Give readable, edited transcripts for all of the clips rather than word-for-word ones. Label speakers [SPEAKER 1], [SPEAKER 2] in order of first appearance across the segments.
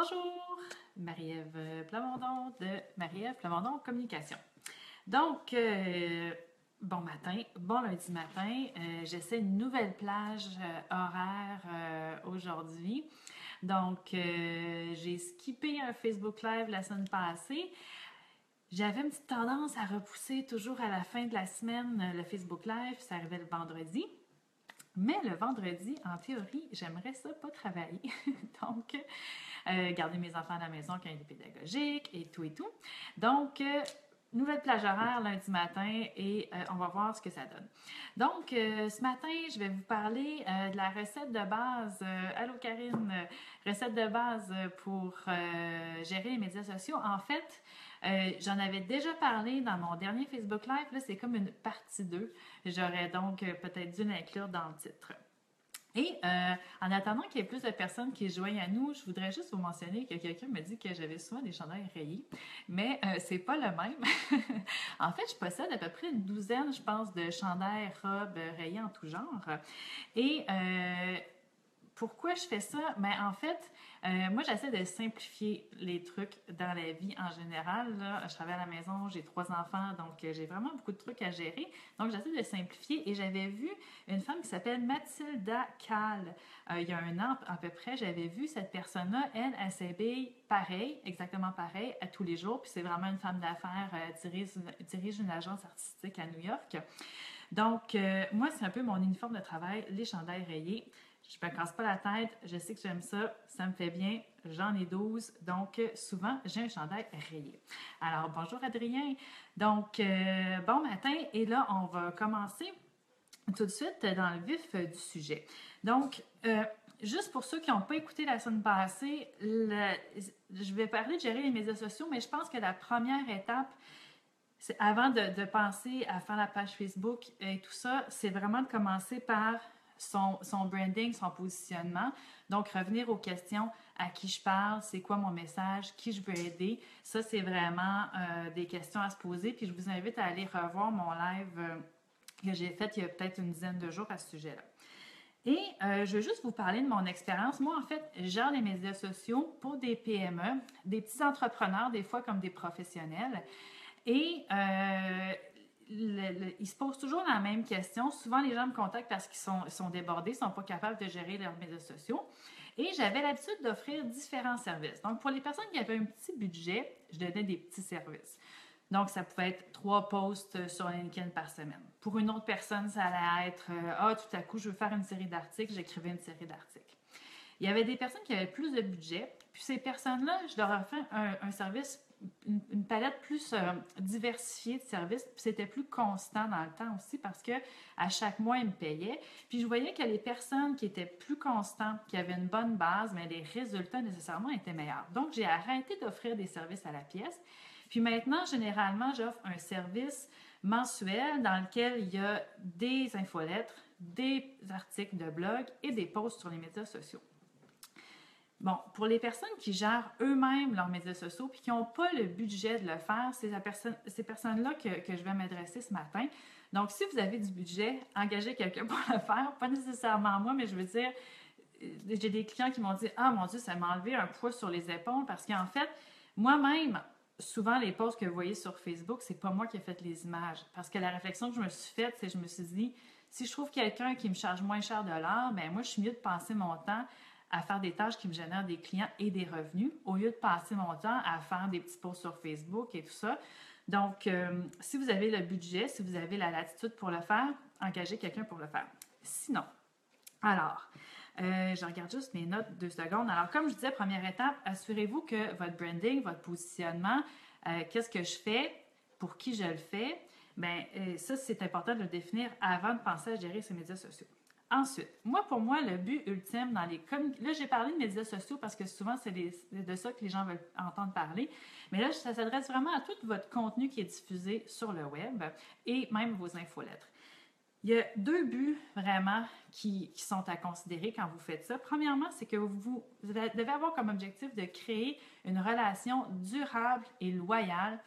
[SPEAKER 1] Bonjour, Marie-Ève Plamondon de Marie-Ève Plamondon Communication. Donc, bon matin, bon lundi matin, j'essaie une nouvelle plage horaire aujourd'hui. Donc, j'ai skippé un Facebook Live la semaine passée. J'avais une petite tendance à repousser toujours à la fin de la semaine le Facebook Live, ça arrivait le vendredi. Mais le vendredi, en théorie, j'aimerais ça pas travailler. Donc, garder mes enfants à la maison quand il est pédagogique et tout et tout. Donc, nouvelle plage horaire lundi matin et on va voir ce que ça donne. Donc, ce matin, je vais vous parler de la recette de base. Allô Karine, recette de base pour gérer les médias sociaux. En fait, j'en avais déjà parlé dans mon dernier Facebook Live. Là, c'est comme une partie 2. J'aurais donc peut-être dû l'inclure dans le titre. Et en attendant qu'il y ait plus de personnes qui se joignent à nous, je voudrais juste vous mentionner que quelqu'un me dit que j'avais souvent des chandails rayés, mais c'est pas le même. En fait, je possède à peu près une douzaine, je pense, de chandails, robes rayés en tout genre. Et pourquoi je fais ça? Mais en fait, moi, j'essaie de simplifier les trucs dans la vie en général. Là, je travaille à la maison, j'ai 3 enfants, donc j'ai vraiment beaucoup de trucs à gérer. Donc, j'essaie de simplifier et j'avais vu une femme qui s'appelle Mathilda Kahl. Il y a un an à peu près, j'avais vu cette personne-là, elle s'habille pareil, exactement pareil, à tous les jours. Puis c'est vraiment une femme d'affaires, dirige une agence artistique à New York. Donc, moi, c'est un peu mon uniforme de travail, les chandails rayés. Je me casse pas la tête, je sais que j'aime ça, ça me fait bien, j'en ai 12, donc souvent j'ai un chandail rayé. Alors bonjour Adrien, donc bon matin et là on va commencer tout de suite dans le vif du sujet. Donc juste pour ceux qui n'ont pas écouté la semaine passée, je vais parler de gérer les médias sociaux, mais je pense que la première étape avant de penser à faire la page Facebook et tout ça, c'est vraiment de commencer par son branding, son positionnement. Donc, revenir aux questions à qui je parle, c'est quoi mon message, qui je veux aider. Ça, c'est vraiment des questions à se poser. Puis, je vous invite à aller revoir mon live que j'ai fait il y a peut-être une dizaine de jours à ce sujet-là. Et je veux juste vous parler de mon expérience. Moi, en fait, je gère les médias sociaux pour des PME, des petits entrepreneurs, des fois comme des professionnels. Et ils se posent toujours la même question. Souvent, les gens me contactent parce qu'ils sont débordés, ne sont pas capables de gérer leurs médias sociaux. Et j'avais l'habitude d'offrir différents services. Donc, pour les personnes qui avaient un petit budget, je donnais des petits services. Donc, ça pouvait être 3 posts sur LinkedIn par semaine. Pour une autre personne, ça allait être tout à coup, je veux faire une série d'articles, j'écrivais une série d'articles. Il y avait des personnes qui avaient plus de budget, puis ces personnes-là, je leur offrais un service, une palette plus diversifiée de services, puis c'était plus constant dans le temps aussi parce que à chaque mois, ils me payaient. Puis je voyais que les personnes qui étaient plus constantes, qui avaient une bonne base, mais les résultats nécessairement étaient meilleurs. Donc, j'ai arrêté d'offrir des services à la pièce. Puis maintenant, généralement, j'offre un service mensuel dans lequel il y a des infolettres, des articles de blog et des posts sur les médias sociaux. Bon, pour les personnes qui gèrent eux-mêmes leurs médias sociaux puis qui n'ont pas le budget de le faire, c'est ces personnes-là que je vais m'adresser ce matin. Donc, si vous avez du budget, engagez quelqu'un pour le faire. Pas nécessairement moi, mais je veux dire, j'ai des clients qui m'ont dit « Ah, mon Dieu, ça m'a enlevé un poids sur les épaules parce qu'en fait, moi-même, souvent, les posts que vous voyez sur Facebook, c'est pas moi qui ai fait les images. Parce que la réflexion que je me suis faite, c'est que je me suis dit, si je trouve quelqu'un qui me charge moins cher de l'heure, ben moi, je suis mieux de passer mon temps à faire des tâches qui me génèrent des clients et des revenus, au lieu de passer mon temps à faire des petits posts sur Facebook et tout ça. Donc, si vous avez le budget, si vous avez la latitude pour le faire, engagez quelqu'un pour le faire. Sinon, alors, je regarde juste mes notes 2 secondes. Alors, comme je disais, première étape, assurez-vous que votre branding, votre positionnement, qu'est-ce que je fais, pour qui je le fais, bien, ça, c'est important de le définir avant de penser à gérer ses médias sociaux. Ensuite, pour moi, le but ultime dans les là, j'ai parlé de médias sociaux parce que souvent, c'est de ça que les gens veulent entendre parler. Mais là, ça s'adresse vraiment à tout votre contenu qui est diffusé sur le web et même vos infolettres. Il y a 2 buts vraiment qui sont à considérer quand vous faites ça. Premièrement, c'est que vous devez avoir comme objectif de créer une relation durable et loyale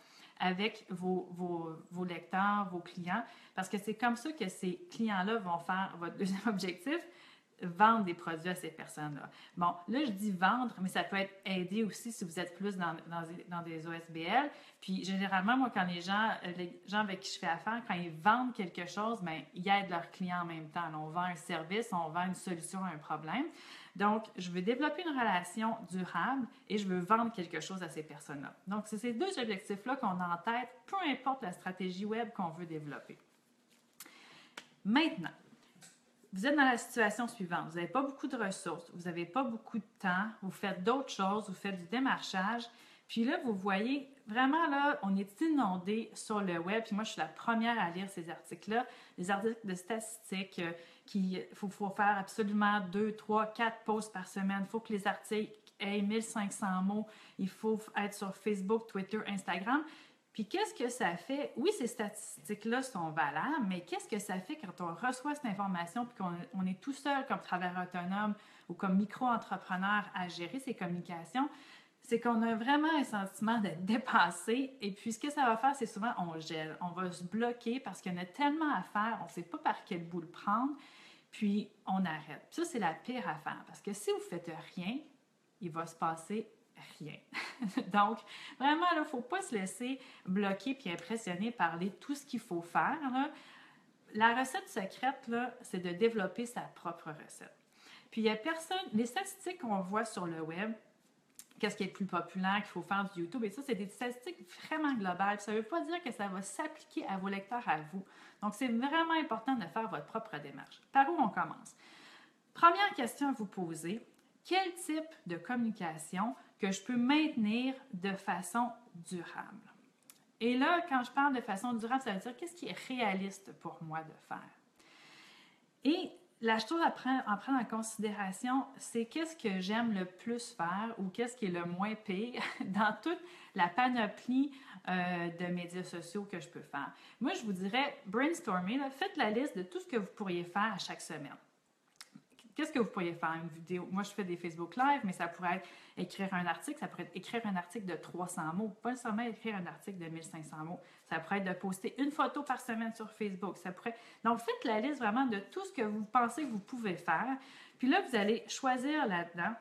[SPEAKER 1] avec vos lecteurs, vos clients, parce que c'est comme ça que ces clients-là vont faire votre deuxième objectif, vendre des produits à ces personnes-là. Bon, là, je dis vendre, mais ça peut être aider aussi si vous êtes plus dans des OSBL. Puis, généralement, moi, quand les gens avec qui je fais affaire, quand ils vendent quelque chose, bien, ils aident leurs clients en même temps. Là, on vend un service, on vend une solution à un problème. Donc, je veux développer une relation durable et je veux vendre quelque chose à ces personnes-là. Donc, c'est ces deux objectifs-là qu'on a en tête, peu importe la stratégie web qu'on veut développer. Maintenant, vous êtes dans la situation suivante. Vous n'avez pas beaucoup de ressources, vous n'avez pas beaucoup de temps, vous faites d'autres choses, vous faites du démarchage. Puis là, vous voyez, vraiment là, on est inondé sur le web. Puis moi, je suis la première à lire ces articles-là, les articles de statistiques qu'il faut faire absolument 2, 3, 4 posts par semaine. Il faut que les articles aient 1500 mots. Il faut être sur Facebook, Twitter, Instagram. Puis qu'est-ce que ça fait? Oui, ces statistiques-là sont valables, mais qu'est-ce que ça fait quand on reçoit cette information puis qu'on est tout seul comme travailleur autonome ou comme micro-entrepreneur à gérer ces communications? C'est qu'on a vraiment un sentiment d'être dépassé. Et puis, ce que ça va faire, c'est souvent on gèle. On va se bloquer parce qu'il y en a tellement à faire, on ne sait pas par quel bout le prendre, puis on arrête. Puis ça, c'est la pire affaire parce que si vous ne faites rien, il va se passer rien. Donc, vraiment, il ne faut pas se laisser bloquer puis impressionner par tout ce qu'il faut faire. Là. La recette secrète, là, c'est de développer sa propre recette. Puis, il y a personne, les statistiques qu'on voit sur le web, qu'est-ce qui est le plus populaire, qu'il faut faire du YouTube, et ça, c'est des statistiques vraiment globales. Ça ne veut pas dire que ça va s'appliquer à vos lecteurs, à vous. Donc, c'est vraiment important de faire votre propre démarche. Par où on commence? Première question à vous poser, quel type de communication que je peux maintenir de façon durable? Et là, quand je parle de façon durable, ça veut dire qu'est-ce qui est réaliste pour moi de faire? Et la chose à prendre en considération, c'est qu'est-ce que j'aime le plus faire ou qu'est-ce qui est le moins pire dans toute la panoplie de médias sociaux que je peux faire. Moi, je vous dirais, brainstormez, là, faites la liste de tout ce que vous pourriez faire à chaque semaine. Qu'est-ce que vous pourriez faire? Une vidéo. Moi, je fais des Facebook Live, mais ça pourrait être écrire un article. Ça pourrait être écrire un article de 300 mots. Pas seulement écrire un article de 1500 mots. Ça pourrait être de poster une photo par semaine sur Facebook. Ça pourrait... Donc, faites la liste vraiment de tout ce que vous pensez que vous pouvez faire. Puis là, vous allez choisir là-dedans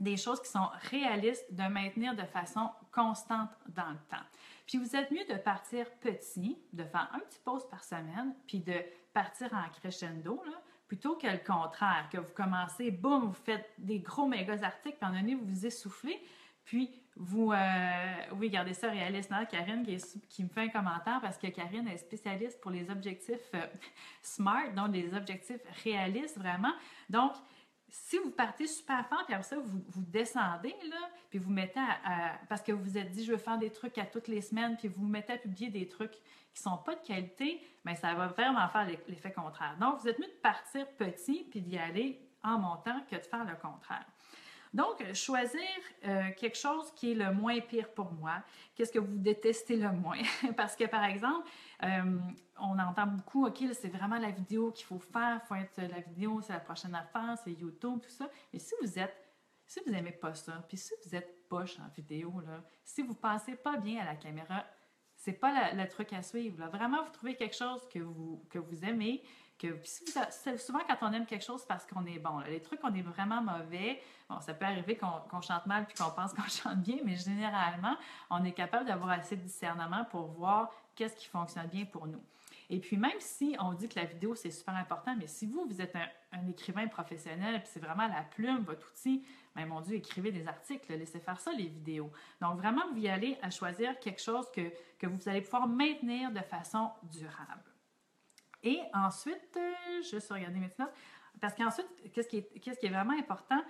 [SPEAKER 1] des choses qui sont réalistes de maintenir de façon constante dans le temps. Puis vous êtes mieux de partir petit, de faire un petit post par semaine, puis de partir en crescendo, là, plutôt que le contraire, que vous commencez, boum, vous faites des gros méga articles, puis à un moment donné, vous vous essoufflez, puis vous, oui, gardez ça réaliste. Là, Karine qui me fait un commentaire parce que Karine est spécialiste pour les objectifs SMART, donc des objectifs réalistes vraiment. Donc, si vous partez super fort, puis après ça, vous descendez, là, puis vous mettez parce que vous vous êtes dit, je veux faire des trucs à toutes les semaines, puis vous vous mettez à publier des trucs qui ne sont pas de qualité, bien, ça va vraiment faire l'effet contraire. Donc, vous êtes mieux de partir petit, puis d'y aller en montant que de faire le contraire. Donc, choisir quelque chose qui est le moins pire pour moi. Qu'est-ce que vous détestez le moins? Parce que, par exemple, on entend beaucoup, OK, là, c'est vraiment la vidéo qu'il faut faire, il faut être la vidéo, c'est la prochaine affaire, c'est YouTube, tout ça. Mais si vous n'aimez pas ça, puis si vous êtes poche en vidéo, là, si vous ne passez pas bien à la caméra, c'est pas le truc à suivre. Là. Vraiment, vous trouvez quelque chose que vous aimez, souvent, quand on aime quelque chose, c'est parce qu'on est bon. Là. Les trucs qu'on est vraiment mauvais, bon, ça peut arriver qu'on chante mal puis qu'on pense qu'on chante bien, mais généralement, on est capable d'avoir assez de discernement pour voir qu'est-ce qui fonctionne bien pour nous. Et puis, même si on dit que la vidéo, c'est super important, mais si vous êtes un écrivain professionnel, puis c'est vraiment la plume, votre outil, bien, mon Dieu, écrivez des articles, laissez faire ça, les vidéos. Donc, vraiment, vous y allez à choisir quelque chose que vous allez pouvoir maintenir de façon durable. Et ensuite, juste regarder mes notes, parce qu'ensuite, qu'est-ce qui est vraiment important,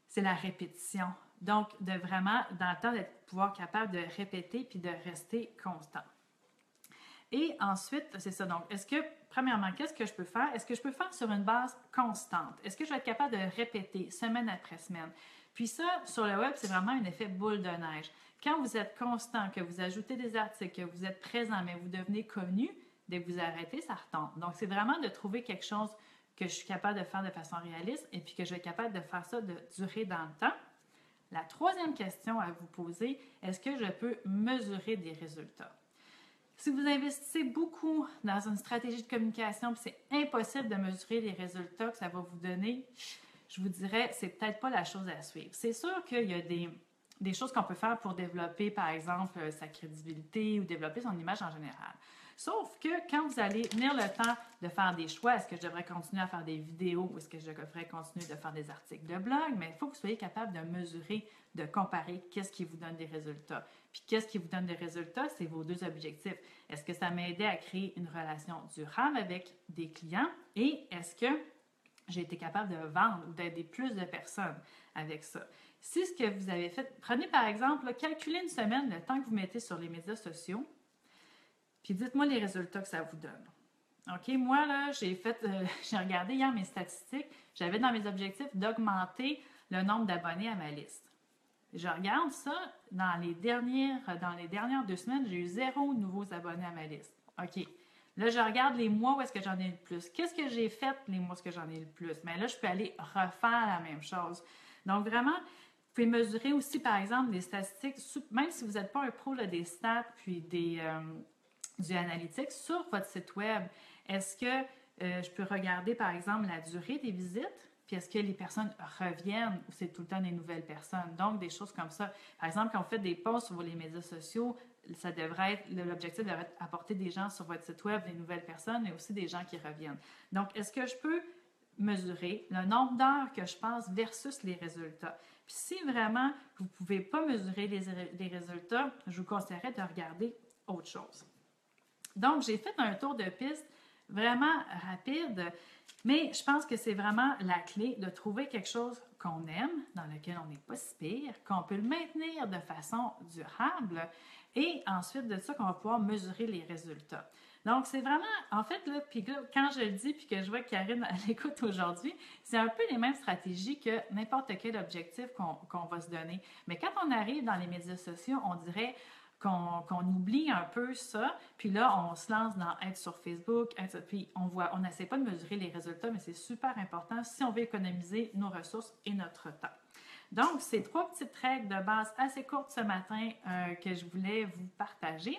[SPEAKER 1] c'est la répétition. Donc, de vraiment, dans le temps, d'être pouvoir capable de répéter puis de rester constant. Et ensuite, c'est ça. Donc, premièrement, qu'est-ce que je peux faire? Est-ce que je peux faire sur une base constante? Est-ce que je vais être capable de répéter semaine après semaine? Puis ça, sur le web, c'est vraiment un effet boule de neige. Quand vous êtes constant, que vous ajoutez des articles, que vous êtes présent, mais vous devenez connu, dès que vous arrêtez, ça retombe. Donc, c'est vraiment de trouver quelque chose que je suis capable de faire de façon réaliste et puis que je vais être capable de faire ça, de durer dans le temps. La troisième question à vous poser, est-ce que je peux mesurer des résultats? Si vous investissez beaucoup dans une stratégie de communication, puis c'est impossible de mesurer les résultats que ça va vous donner, je vous dirais, c'est peut-être pas la chose à suivre. C'est sûr qu'il y a des choses qu'on peut faire pour développer, par exemple, sa crédibilité ou développer son image en général. Sauf que quand vous allez venir le temps de faire des choix, est-ce que je devrais continuer à faire des vidéos ou est-ce que je devrais continuer de faire des articles de blog, mais il faut que vous soyez capable de mesurer, de comparer qu'est-ce qui vous donne des résultats. Puis qu'est-ce qui vous donne des résultats, c'est vos deux objectifs. Est-ce que ça m'a aidé à créer une relation durable avec des clients et est-ce que j'ai été capable de vendre ou d'aider plus de personnes avec ça? Si ce que vous avez fait, prenez par exemple, calculez une semaine le temps que vous mettez sur les médias sociaux, puis dites-moi les résultats que ça vous donne. OK, moi, là, j'ai regardé hier mes statistiques. J'avais dans mes objectifs d'augmenter le nombre d'abonnés à ma liste. Je regarde ça, dans les dernières 2 semaines, j'ai eu 0 nouveaux abonnés à ma liste. OK. Là, je regarde les mois où est-ce que j'en ai le plus. Qu'est-ce que j'ai fait les mois où est-ce que j'en ai le plus? Mais là, je peux aller refaire la même chose. Donc, vraiment, vous pouvez mesurer aussi, par exemple, des statistiques, même si vous n'êtes pas un pro là, des stats puis du analytics sur votre site web. Est-ce que je peux regarder, par exemple, la durée des visites? Puis est-ce que les personnes reviennent ou c'est tout le temps des nouvelles personnes? Donc, des choses comme ça. Par exemple, quand vous faites des posts sur les médias sociaux, l'objectif devrait être apporter des gens sur votre site web, des nouvelles personnes, mais aussi des gens qui reviennent. Donc, est-ce que je peux mesurer le nombre d'heures que je passe versus les résultats? Puis si vraiment vous ne pouvez pas mesurer les résultats, je vous conseillerais de regarder autre chose. Donc, j'ai fait un tour de piste vraiment rapide, mais je pense que c'est vraiment la clé de trouver quelque chose qu'on aime, dans lequel on n'est pas si pire, qu'on peut le maintenir de façon durable et ensuite de ça, qu'on va pouvoir mesurer les résultats. Donc, c'est vraiment, en fait, là, puis là, quand je le dis puis que je vois Karine à l'écoute aujourd'hui, c'est un peu les mêmes stratégies que n'importe quel objectif qu'on va se donner. Mais quand on arrive dans les médias sociaux, on dirait qu'on oublie un peu ça, puis là, on se lance dans être sur Facebook, puis on n'essaie pas de mesurer les résultats, mais c'est super important si on veut économiser nos ressources et notre temps. Donc, c'est 3 petites règles de base assez courtes ce matin que je voulais vous partager.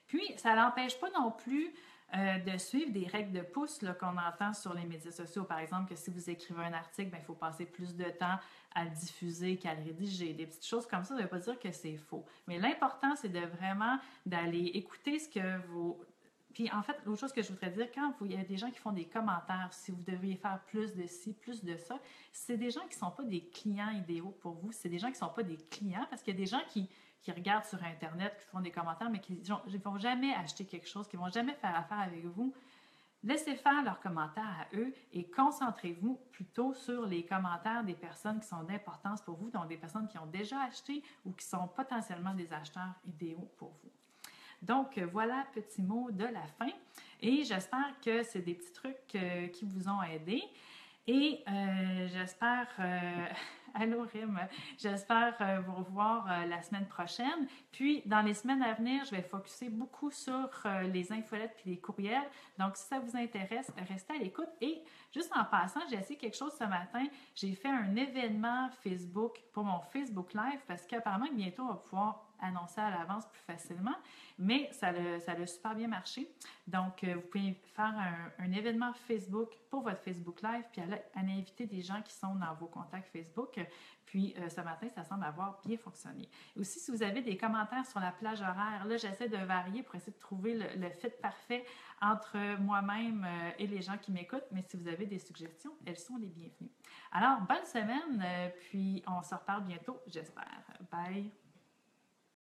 [SPEAKER 1] Puis, ça n'empêche pas non plus de suivre des règles de pouce qu'on entend sur les médias sociaux. Par exemple, que si vous écrivez un article, il faut passer plus de temps à le diffuser qu'à le rédiger. Des petites choses comme ça, ça ne veut pas dire que c'est faux. Mais l'important, c'est de vraiment d'aller écouter ce que vous... Puis en fait, l'autre chose que je voudrais dire, quand il y a des gens qui font des commentaires, si vous devriez faire plus de ci, plus de ça, c'est des gens qui ne sont pas des clients idéaux pour vous. C'est des gens qui ne sont pas des clients parce qu'il y a des gens qui regardent sur Internet, qui font des commentaires, mais qui ne vont jamais acheter quelque chose, qui ne vont jamais faire affaire avec vous. Laissez faire leurs commentaires à eux et concentrez-vous plutôt sur les commentaires des personnes qui sont d'importance pour vous, donc des personnes qui ont déjà acheté ou qui sont potentiellement des acheteurs idéaux pour vous. Donc, voilà, petit mot de la fin. Et j'espère que c'est des petits trucs qui vous ont aidé. Et j'espère, allô Rim, j'espère vous revoir la semaine prochaine. Puis, dans les semaines à venir, je vais focuser beaucoup sur les infolettes puis les courriels. Donc, si ça vous intéresse, restez à l'écoute. Et juste en passant, j'ai essayé quelque chose ce matin. J'ai fait un événement Facebook pour mon Facebook Live parce qu'apparemment, bientôt, on va pouvoir annoncer à l'avance plus facilement, mais ça a super bien marché. Donc, vous pouvez faire un événement Facebook pour votre Facebook Live, puis aller inviter des gens qui sont dans vos contacts Facebook. Puis, ce matin, ça semble avoir bien fonctionné. Aussi, si vous avez des commentaires sur la plage horaire, là, j'essaie de varier pour essayer de trouver le fit parfait entre moi-même et les gens qui m'écoutent, mais si vous avez des suggestions, elles sont les bienvenues. Alors, bonne semaine, puis on se reparle bientôt, j'espère. Bye!